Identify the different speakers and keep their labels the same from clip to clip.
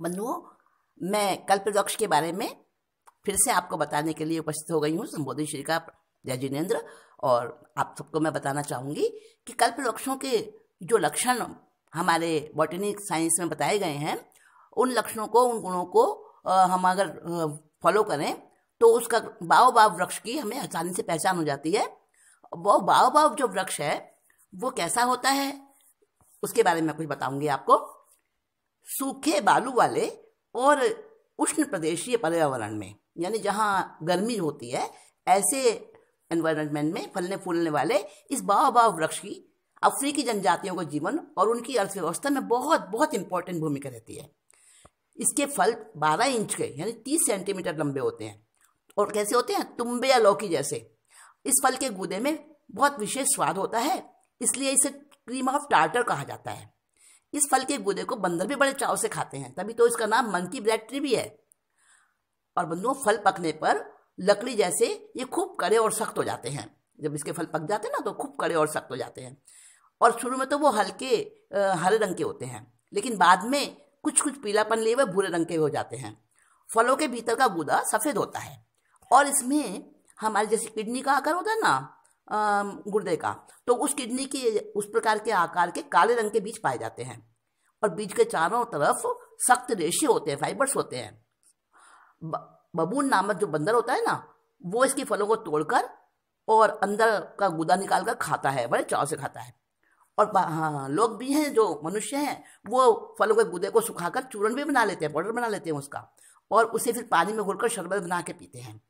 Speaker 1: बंधुओं, मैं कल्प वृक्ष के बारे में फिर से आपको बताने के लिए उपस्थित हो गई हूँ। संबोधि श्री का जय जिनेन्द्र। और आप सबको मैं बताना चाहूँगी कि कल्प वृक्षों के जो लक्षण हमारे बॉटनी साइंस में बताए गए हैं, उन लक्षणों को, उन गुणों को हम अगर फॉलो करें तो उसका बाओबाब वृक्ष की हमें आसानी से पहचान हो जाती है। वो बाओबाब जो वृक्ष है वो कैसा होता है उसके बारे में कुछ बताऊंगी आपको। सूखे बालू वाले और उष्ण प्रदेशीय पर्यावरण में, यानी जहाँ गर्मी होती है, ऐसे एनवायरनमेंट में फलने फूलने वाले इस बाओबाब वृक्ष की अफ्रीकी जनजातियों का जीवन और उनकी अर्थव्यवस्था में बहुत बहुत इंपॉर्टेंट भूमिका रहती है। इसके फल 12 इंच के यानी 30 सेंटीमीटर लंबे होते हैं और कैसे होते हैं, तुम्बे या लौकी जैसे। इस फल के गूदे में बहुत विशेष स्वाद होता है, इसलिए इसे क्रीम ऑफ टार्टर कहा जाता है। इस फल के गूदे को बंदर भी बड़े चाव से खाते हैं, तभी तो इसका नाम मंकी ब्रेड ट्री भी है। और बंधुओं, फल पकने पर लकड़ी जैसे ये खूब कड़े और सख्त हो जाते हैं। जब इसके फल पक जाते हैं ना तो खूब कड़े और सख्त हो जाते हैं। और शुरू में तो वो हल्के हरे रंग के होते हैं, लेकिन बाद में कुछ कुछ पीलापन लिए हुए भूरे रंग के हो जाते हैं। फलों के भीतर का गूदा सफ़ेद होता है और इसमें हमारी जैसे किडनी का आकार होता है ना, गुर्दे का, तो उस किडनी के उस प्रकार के आकार के काले रंग के बीज पाए जाते हैं। और बीज के चारों तरफ सख्त रेशे होते हैं, फाइबर्स होते हैं। बबून नामक जो बंदर होता है ना, वो इसके फलों को तोड़कर और अंदर का गूदा निकाल कर खाता है, बड़े चाव से खाता है। और हाँ, लोग भी हैं, जो मनुष्य हैं, वो फलों के गूदे को सुखाकर चूर्ण भी बना लेते हैं, पाउडर बना लेते हैं उसका, और उसे फिर पानी में घोलकर शरबत बना के पीते हैं।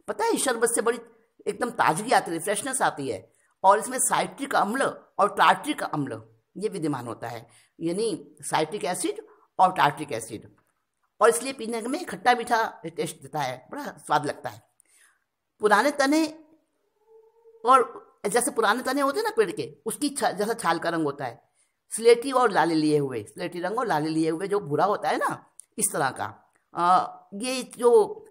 Speaker 1: पता है, इस शरबत से बड़ी एकदम ताजगी आती है, रिफ्रेशनेस आती है। और इसमें साइट्रिक अम्ल और टार्ट्रिक अम्ल ये विद्यमान होता है, यानी साइट्रिक एसिड और टार्ट्रिक एसिड, और इसलिए पीने में खट्टा मीठा टेस्ट देता है, बड़ा स्वाद लगता है। पुराने तने, और जैसे पुराने तने होते हैं ना पेड़ के, उसकी जैसा छाल का रंग होता है, स्लेटी और लाली लिए हुए, स्लेटी रंग और लाली लिए हुए जो भूरा होता है ना, इस तरह का। ये जो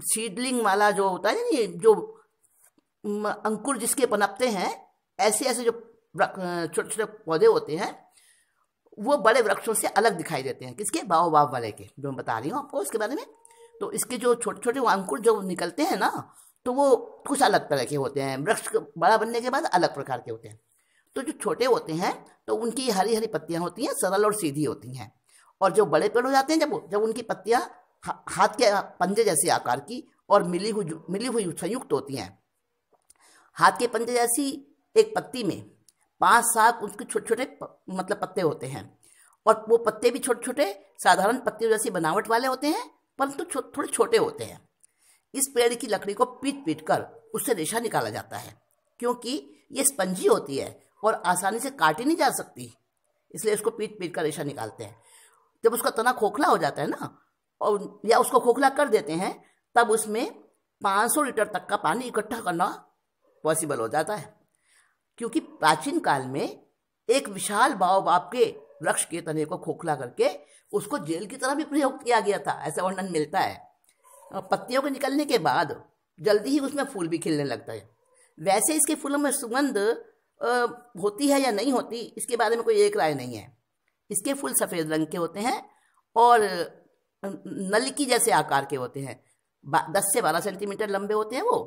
Speaker 1: सीडलिंग वाला जो होता है ना, जो अंकुर जिसके पनपते हैं, ऐसे ऐसे जो छोटे छोटे पौधे होते हैं, वो बड़े वृक्षों से अलग दिखाई देते हैं। किसके? बाओबाब वाले के, जो मैं बता रही हूँ आपको इसके बारे में। तो इसके जो छोटे छोटे अंकुर जो निकलते हैं ना, तो वो कुछ अलग तरह के होते हैं। वृक्ष बड़ा बनने के बाद अलग प्रकार के होते हैं। तो जो छोटे होते हैं तो उनकी हरी हरी पत्तियां होती हैं, सरल और सीधी होती हैं। और जो बड़े पेड़ हो जाते हैं, जब उनकी पत्तियां हाथ के पंजे जैसे आकार की और मिली हुई संयुक्त होती हैं। हाथ के पंजे जैसी एक पत्ती में 5-7 उसके छोटे छोटे मतलब पत्ते होते हैं, और वो पत्ते भी छोटे छोटे साधारण पत्तियों जैसी बनावट वाले होते हैं, परंतु थोड़े छोटे होते हैं। इस पेड़ की लकड़ी को पीट पीट कर उससे रेशा निकाला जाता है, क्योंकि ये स्पंजी होती है और आसानी से काटी नहीं जा सकती, इसलिए इसको पीट पीट कर रेशा निकालते हैं। जब उसका तना खोखला हो जाता है ना, और या उसको खोखला कर देते हैं, तब उसमें 500 लीटर तक का पानी इकट्ठा करना पॉसिबल हो जाता है। क्योंकि प्राचीन काल में एक विशाल बाओबाब के वृक्ष के तने को खोखला करके उसको जेल की तरह भी प्रयोग किया गया था, ऐसा वर्णन मिलता है। पत्तियों के निकलने के बाद जल्दी ही उसमें फूल भी खिलने लगता है। वैसे इसके फूलों में सुगंध होती है या नहीं होती, इसके बारे में कोई एक राय नहीं है। इसके फूल सफ़ेद रंग के होते हैं और नलिकी जैसे आकार के होते हैं। 10 से 12 सेंटीमीटर लंबे होते हैं वो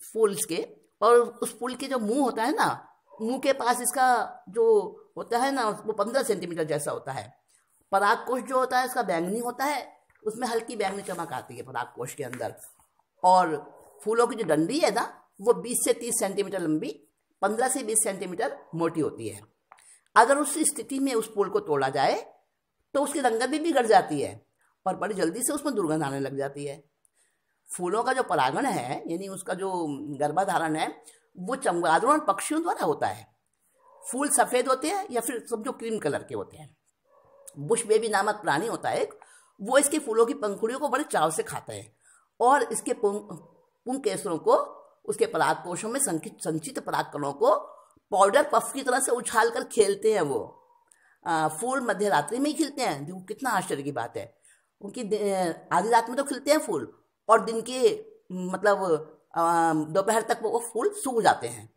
Speaker 1: फूल इसके। और उस फूल के जो मुंह होता है ना, मुंह के पास इसका जो होता है ना, वो 15 सेंटीमीटर जैसा होता है। परागकोश जो होता है इसका बैंगनी होता है, उसमें हल्की बैंगनी चमक आती है परागकोश के अंदर। और फूलों की जो डंडी है ना, वो 20 से 30 सेंटीमीटर लंबी, 15 से 20 सेंटीमीटर मोटी होती है। अगर उस स्थिति में उस फूल को तोड़ा जाए तो उसकी रंगत भी बिगड़ जाती है और बड़ी जल्दी से उसमें दुर्गंध आने लग जाती है। फूलों का जो परागण है, यानी उसका जो गर्भाधारण है, वो चमगादड़ों और पक्षियों द्वारा होता है। फूल सफ़ेद होते हैं या फिर सब जो क्रीम कलर के होते हैं। बुश बेबी नामक प्राणी होता है एक, वो इसके फूलों की पंखुड़ियों को बड़े चाव से खाता है और इसके पुंग केसरों को, उसके परागकोशों में संचित परागकणों को पाउडर पफ की तरह से उछाल कर खेलते हैं। वो फूल मध्य रात्रि में ही खिलते हैं, देखो कितना आश्चर्य की बात है। उनकी आधी रात में तो खिलते हैं फूल, और दिन के मतलब दोपहर तक वो फूल सूख जाते हैं।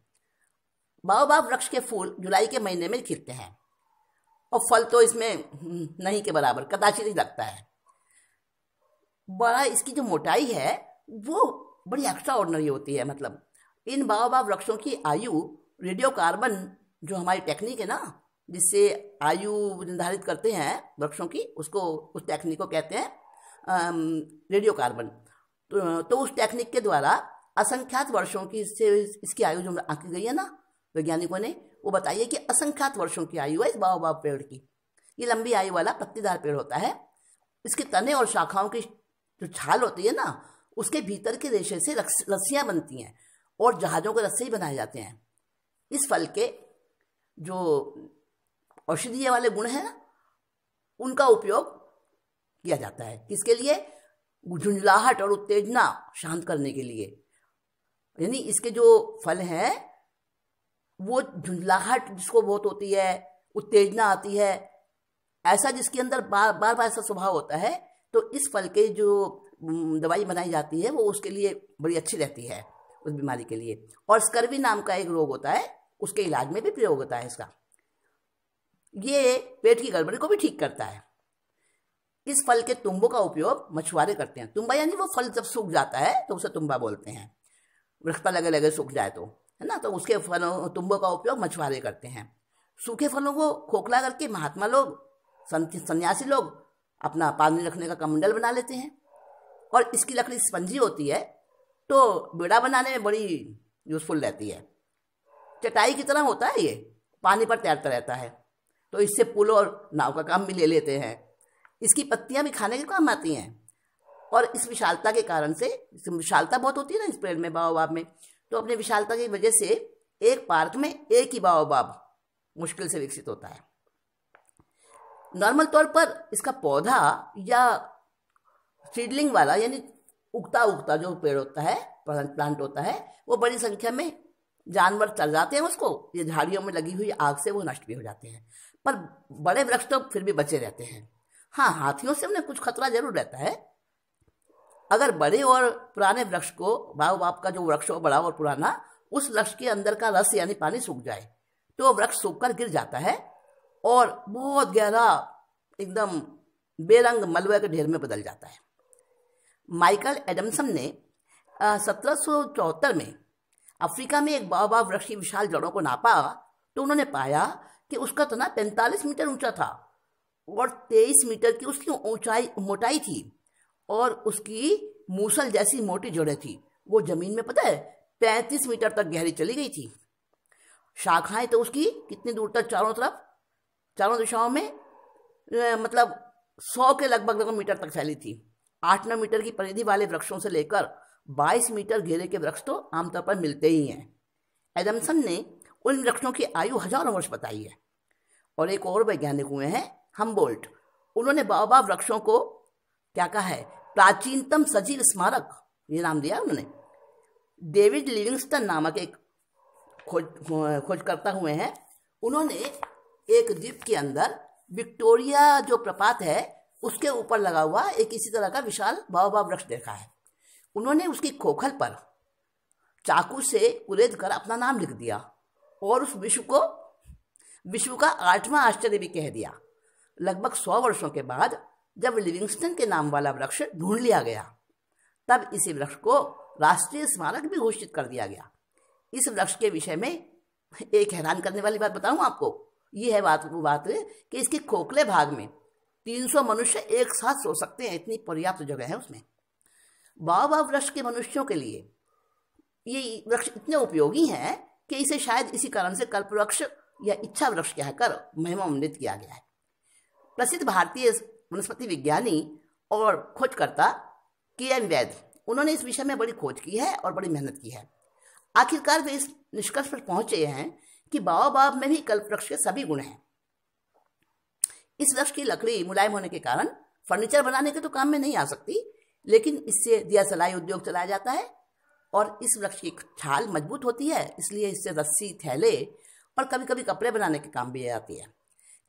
Speaker 1: बाओबाब वृक्ष के फूल जुलाई के महीने में खिलते हैं और फल तो इसमें नहीं के बराबर, कदाचित ही लगता है। बड़ा इसकी जो मोटाई है वो बड़ी एक्स्ट्रा ऑर्डिनरी होती है। मतलब इन बाओबाब वृक्षों की आयु रेडियो कार्बन, जो हमारी टेक्निक है ना जिससे आयु निर्धारित करते हैं वृक्षों की, उसको उस टेक्निक को कहते हैं रेडियो कार्बन। तो उस टेक्निक के द्वारा असंख्यात वर्षों की इसकी आयु जो आंकी गई है ना वैज्ञानिकों ने, वो बताइए कि असंख्यात वर्षों की आयु है इस बाओबाब पेड़ की। ये लंबी आयु वाला पत्तीदार पेड़ होता है। इसके तने और शाखाओं की जो छाल होती है ना, उसके भीतर के रेशे से रस्सियाँ बनती हैं और जहाज़ों के रस्से ही बनाए जाते हैं। इस फल के जो औषधीय वाले गुण हैं ना, उनका उपयोग किया जाता है। किसके लिए? झुंझलाहट और उत्तेजना शांत करने के लिए। यानी इसके जो फल हैं वो झुंझलाहट जिसको बहुत होती है, उत्तेजना आती है, ऐसा जिसके अंदर बार बार ऐसा स्वभाव होता है, तो इस फल के जो दवाई बनाई जाती है वो उसके लिए बड़ी अच्छी रहती है, उस बीमारी के लिए। और स्कर्वी नाम का एक रोग होता है, उसके इलाज में भी प्रयोग होता है इसका। ये पेट की गड़बड़ी को भी ठीक करता है। इस फल के तुम्बों का उपयोग मछुआरे करते हैं। तुम्बा यानी वो फल जब सूख जाता है तो उसे तुम्बा बोलते हैं। वृक्ष पर लगे लगे सूख जाए तो, है ना, तो उसके फलों तुम्बों का उपयोग मछुआरे करते हैं। सूखे फलों को खोखला करके महात्मा लोग, सन्यासी लोग अपना पानी रखने का कमंडल बना लेते हैं। और इसकी लकड़ी स्पंजी होती है तो बेड़ा बनाने में बड़ी यूजफुल रहती है। चटाई की तरह होता है, ये पानी पर तैरता रहता है, तो इससे पुल और नाव का काम भी ले लेते हैं। इसकी पत्तियां भी खाने के काम आती हैं। और इस विशालता के कारण से, विशालता बहुत होती है ना इस पेड़ में, बाओबाब में, तो अपने विशालता की वजह से एक पार्क में एक ही बाओबाब मुश्किल से विकसित होता है। नॉर्मल तौर पर इसका पौधा या सीडलिंग वाला यानी उगता उगता जो पेड़ होता है, प्लांट होता है, वो बड़ी संख्या में जानवर चल जाते हैं उसको, ये झाड़ियों में लगी हुई आग से वो नष्ट भी हो जाते हैं। पर बड़े वृक्ष तो फिर भी बचे रहते हैं। हाँ, हाथियों से उन्हें कुछ खतरा जरूर रहता है। अगर बड़े और पुराने वृक्ष को, बाओबाब का जो वृक्ष हो बड़ा और पुराना, उस वृक्ष के अंदर का रस यानी पानी सूख जाए तो वृक्ष सूखकर गिर जाता है और बहुत गहरा एकदम बेरंग मलबे के ढेर में बदल जाता है। माइकल एडमसन ने 1774 में अफ्रीका में एक बाओबाब वृक्ष की विशाल जड़ों को नापा तो उन्होंने पाया कि उसका तना 45 मीटर ऊंचा था और 23 मीटर की उसकी मोटाई थी और उसकी मूसल जैसी मोटी जड़ें थी। वो जमीन में पता है 35 मीटर तक गहरी चली गई थी। शाखाएं तो उसकी कितनी दूर तक, चारों दिशाओं में मतलब 100 के लगभग मीटर तक फैली थी। 8-9 मीटर की परिधि वाले वृक्षों से लेकर 22 मीटर घेरे के वृक्ष तो आमतौर पर मिलते ही हैं। एडमसन ने उन वृक्षों की आयु हजारों वर्ष बताई है। और एक और वैज्ञानिक हुए हैं हमबोल्ट, उन्होंने बाओबाब वृक्षों को क्या कहा है, प्राचीनतम सजीव स्मारक, ये नाम दिया उन्होंने। डेविड लिविंगस्टन नामक एक खोजकर्ता हुए हैं, उन्होंने एक द्वीप के अंदर विक्टोरिया जो प्रपात है उसके ऊपर लगा हुआ एक इसी तरह का विशाल बाओबाब वृक्ष देखा है। उन्होंने उसकी खोखल पर चाकू से कुरेद कर अपना नाम लिख दिया और उस विश्व का 8वां आश्चर्य भी कह दिया। लगभग 100 वर्षों के बाद जब लिविंगस्टन के नाम वाला वृक्ष ढूंढ लिया गया तब इसी वृक्ष को राष्ट्रीय स्मारक भी घोषित कर दिया गया। इस वृक्ष के विषय में एक हैरान करने वाली बात बताऊं आपको। ये है वो बात कि इसके खोखले भाग में 300 मनुष्य एक साथ सो सकते हैं, इतनी पर्याप्त जगह है उसमें। बाओबाब वृक्ष के मनुष्यों के लिए ये वृक्ष इतने उपयोगी हैं कि इसे शायद इसी कारण से कल्पवृक्ष या इच्छा वृक्ष कहकर महिमान्वित किया गया है। प्रसिद्ध भारतीय वनस्पति विज्ञानी और खोजकर्ता के.एन. वैद, उन्होंने इस विषय में बड़ी खोज की है और बड़ी मेहनत की है। आखिरकार वे इस निष्कर्ष पर पहुंचे हैं कि बाओबाब में भी कल्पवृक्ष के सभी गुण हैं। इस वृक्ष की लकड़ी मुलायम होने के कारण फर्नीचर बनाने के तो काम में नहीं आ सकती, लेकिन इससे दिया सलाई उद्योग चलाया जाता है। और इस वृक्ष की छाल मजबूत होती है, इसलिए इससे रस्सी, थैले और कभी कभी कपड़े बनाने के काम भी आती है।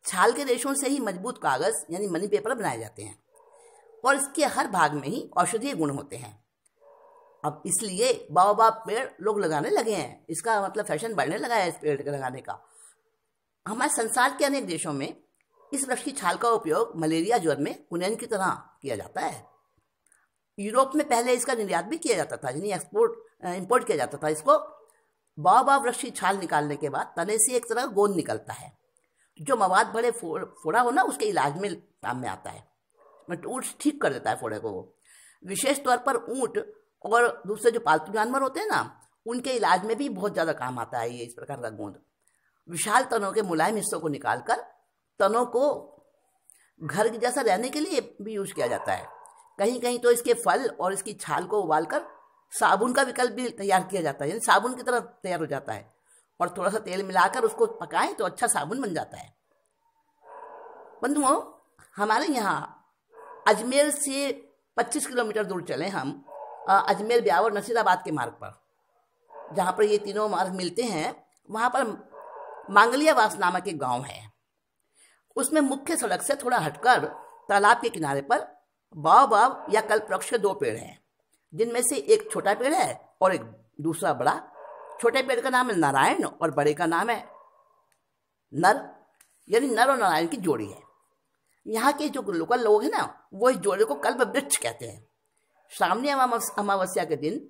Speaker 1: छाल के रेशों से ही मजबूत कागज यानी मनी पेपर बनाए जाते हैं और इसके हर भाग में ही औषधीय गुण होते हैं। अब इसलिए बाओबाब पेड़ लोग लगाने लगे हैं, इसका मतलब फैशन बढ़ने लगा है इस पेड़ के लगाने का। हमारे संसार के अनेक देशों में इस वृक्ष की छाल का उपयोग मलेरिया ज्वर में कुनैन की तरह किया जाता है। यूरोप में पहले इसका निर्यात भी किया जाता था, यानी इंपोर्ट किया जाता था इसको। बाओबाब वृक्ष की छाल निकालने के बाद तने से एक तरह का गोंद निकलता है, जो मवाद भरे फोड़ा हो ना, उसके इलाज में काम में आता है। मतलब ऊँट ठीक कर देता है फोड़े को वो। विशेष तौर पर ऊँट और दूसरे जो पालतू जानवर होते हैं ना, उनके इलाज में भी बहुत ज़्यादा काम आता है ये इस प्रकार का गोंद। विशाल तनों के मुलायम हिस्सों को निकालकर तनों को घर के जैसा रहने के लिए भी यूज किया जाता है। कहीं कहीं तो इसके फल और इसकी छाल को उबालकर साबुन का विकल्प भी तैयार किया जाता है, यानी साबुन की तरह तैयार हो जाता है। और थोड़ा सा तेल मिलाकर उसको पकाएं तो अच्छा साबुन बन जाता है। बंधुओं, हमारे यहाँ अजमेर से 25 किलोमीटर दूर चले हम, अजमेर, ब्यावर, नसीराबाद के मार्ग पर, जहाँ पर ये तीनों मार्ग मिलते हैं, वहाँ पर मांगलियावास नामक एक गांव है। उसमें मुख्य सड़क से थोड़ा हटकर तालाब के किनारे पर बाओबाब या कल्पवृक्ष के 2 पेड़ हैं, जिनमें से एक छोटा पेड़ है और एक दूसरा बड़ा। छोटे पेड़ का नाम है नारायण और बड़े का नाम है नर, यानी नर और नारायण की जोड़ी है। यहाँ के जो लोकल लोग हैं ना, वो इस जोड़े को कल्प वृक्ष कहते हैं। श्रावणी अमावस्या के दिन,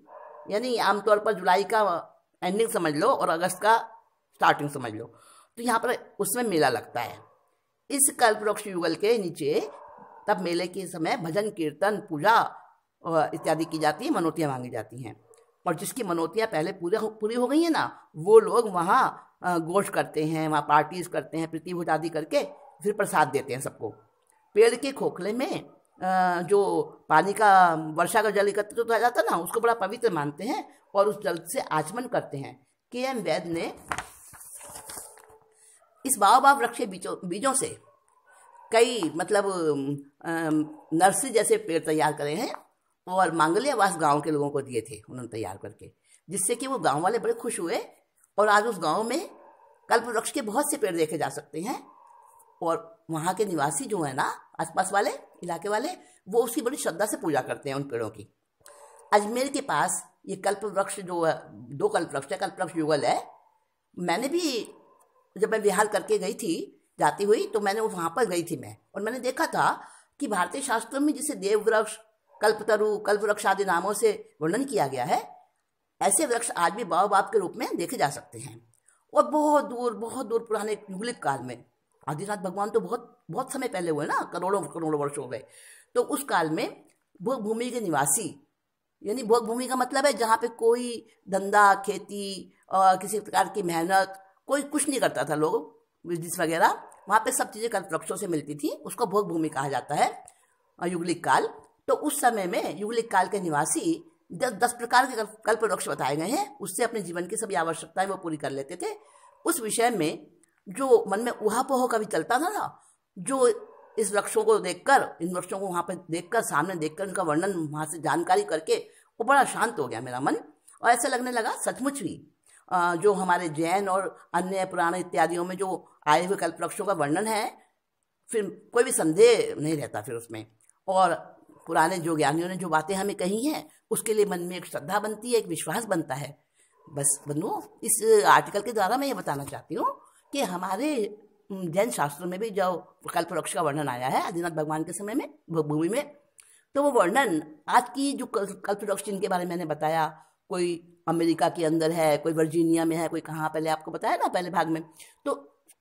Speaker 1: यानी आमतौर पर जुलाई का एंडिंग समझ लो और अगस्त का स्टार्टिंग समझ लो, तो यहाँ पर उसमें मेला लगता है। इस कल्पवृक्ष युगल के नीचे तब मेले के समय भजन, कीर्तन, पूजा इत्यादि की जाती है, मनोतियाँ मांगी जाती हैं। और जिसकी मनोतियाँ पहले पूरी हो गई हैं ना, वो लोग वहाँ गोष्ठ करते हैं, वहाँ पार्टीज करते हैं, प्रीति भोज आदि करके फिर प्रसाद देते हैं सबको। पेड़ के खोखले में जो पानी का, वर्षा का जल एकत्रित होता जाता है ना, उसको बड़ा पवित्र मानते हैं और उस जल से आचमन करते हैं। के.एम. वैद्य ने इस बाओबाब वृक्ष के बीजों से कई नर्सरी जैसे पेड़ तैयार करे हैं और मांगलियावास गांव के लोगों को दिए थे उन्होंने तैयार करके, जिससे कि वो गांव वाले बड़े खुश हुए। और आज उस गांव में कल्पवृक्ष के बहुत से पेड़ देखे जा सकते हैं और वहाँ के निवासी जो है ना, आसपास वाले इलाके वाले, वो उसकी बड़ी श्रद्धा से पूजा करते हैं उन पेड़ों की। अजमेर के पास ये कल्पवृक्ष जो है, 2 कल्पवृक्ष है, कल्पवृक्ष युगल है। मैंने भी जब मैं विहार करके गई थी जाती हुई, तो मैंने वहाँ पर गई थी मैं, और मैंने देखा था कि भारतीय शास्त्रों में जिसे देववृक्ष, कल्पतरु, कल्पवृक्ष आदि नामों से वर्णन किया गया है, ऐसे वृक्ष आज भी बाओबाब के रूप में देखे जा सकते हैं। और बहुत दूर पुराने युगलिक काल में, आदिनाथ भगवान तो बहुत समय पहले हुए ना, करोड़ों वर्ष हो गए। तो उस काल में भोग भूमि के निवासी, यानी भोग भूमि का मतलब है जहाँ पे कोई धंधा, खेती और किसी प्रकार की मेहनत कोई कुछ नहीं करता था, लोग बिजनेस वगैरह, वहाँ पे सब चीज़ें कल्पवृक्षों से मिलती थी, उसको भोग भूमि कहा जाता है, युगलिक काल। तो उस समय में युगलिक काल के निवासी 10 प्रकार के कल्पवृक्ष बताए गए हैं, उससे अपने जीवन की सभी आवश्यकताएं वो पूरी कर लेते थे। उस विषय में जो मन में उहापोह कभी चलता था ना, जो इस वृक्षों को देखकर, इन वृक्षों को वहाँ पर देखकर, सामने देखकर, उनका वर्णन वहाँ से जानकारी करके, वो बड़ा शांत हो गया मेरा मन। और ऐसा लगने लगा सचमुच भी जो हमारे जैन और अन्य पुराण इत्यादियों में जो आए हुए कल्पवृक्षों का वर्णन है, फिर कोई भी संदेह नहीं रहता फिर उसमें। और पुराने जो ज्ञानियों ने जो बातें हमें कही हैं, उसके लिए मन में एक श्रद्धा बनती है, एक विश्वास बनता है। बस बंधुओं, इस आर्टिकल के द्वारा मैं ये बताना चाहती हूँ कि हमारे जैन शास्त्रों में भी जो कल्पवृक्ष का वर्णन आया है आदिनाथ भगवान के समय में, भूमि में, तो वो वर्णन आज की जो कल्पवृक्ष जिनके बारे में मैंने बताया, कोई अमेरिका के अंदर है, कोई वर्जीनिया में है, कोई कहाँ, पहले आपको बताया ना पहले भाग में, तो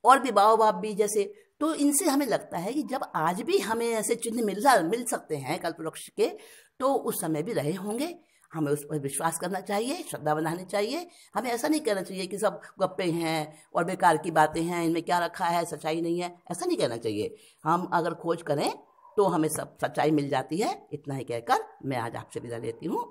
Speaker 1: और भी बाओबाब भी जैसे, तो इनसे हमें लगता है कि जब आज भी हमें ऐसे चिन्ह मिल सकते हैं कल्पवृक्ष के, तो उस समय भी रहे होंगे। हमें उस पर विश्वास करना चाहिए, श्रद्धा बनानी चाहिए। हमें ऐसा नहीं कहना चाहिए कि सब गप्पे हैं और बेकार की बातें हैं, इनमें क्या रखा है, सच्चाई नहीं है, ऐसा नहीं कहना चाहिए। हम अगर खोज करें तो हमें सब सच्चाई मिल जाती है। इतना ही कहकर मैं आज आपसे विदा लेती हूँ।